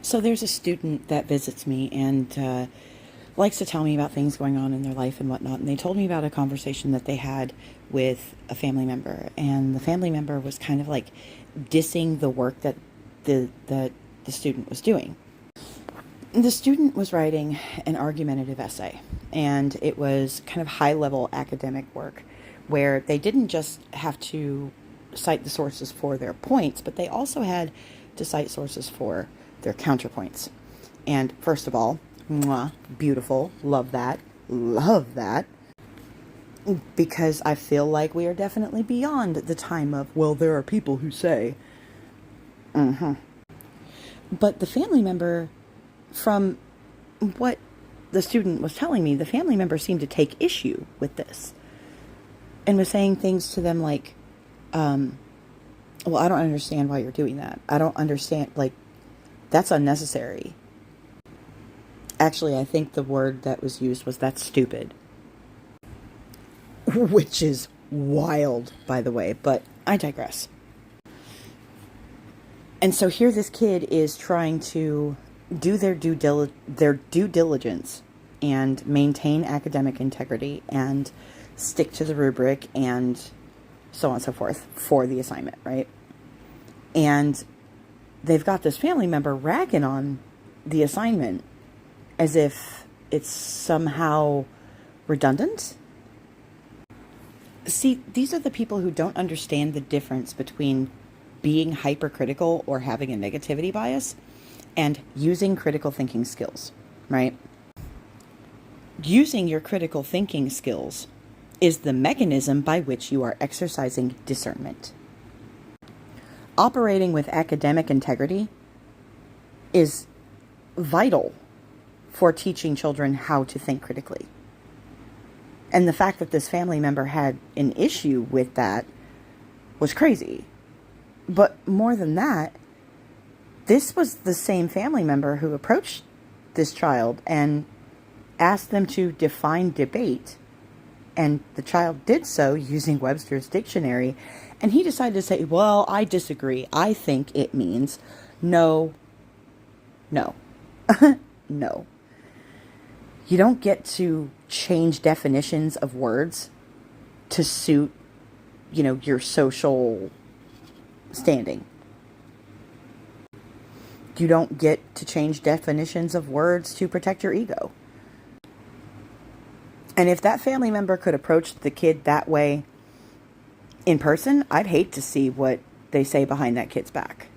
So there's a student that visits me and likes to tell me about things going on in their life and whatnot. And they told me about a conversation that they had with a family member, and the family member was kind of like dissing the work that the student was doing. The student was writing an argumentative essay, and it was kind of high level academic work where they didn't just have to cite the sources for their points, but they also had to cite sources for their counterpoints. And first of all, mwah, beautiful, love that, because I feel like we are definitely beyond the time of, well, there are people who say, But the family member, from what the student was telling me, the family member seemed to take issue with this and was saying things to them like, well, I don't understand why you're doing that. I don't understand, like, that's unnecessary. Actually, I think the word that was used was, that's stupid. Which is wild, by the way, but I digress. And so here this kid is trying to do their due diligence and maintain academic integrity and stick to the rubric and so on and so forth for the assignment, right? And they've got this family member ragging on the assignment as if it's somehow redundant. See, these are the people who don't understand the difference between being hypercritical or having a negativity bias and using critical thinking skills, right? Using your critical thinking skills is the mechanism by which you are exercising discernment. Operating with academic integrity is vital for teaching children how to think critically. And the fact that this family member had an issue with that was crazy. But more than that, this was the same family member who approached this child and asked them to define debate. And the child did so using Webster's dictionary. And he decided to say, well, I disagree. I think it means no. No. You don't get to change definitions of words to suit, your social standing. You don't get to change definitions of words to protect your ego. And if that family member could approach the kid that way in person, I'd hate to see what they say behind that kid's back.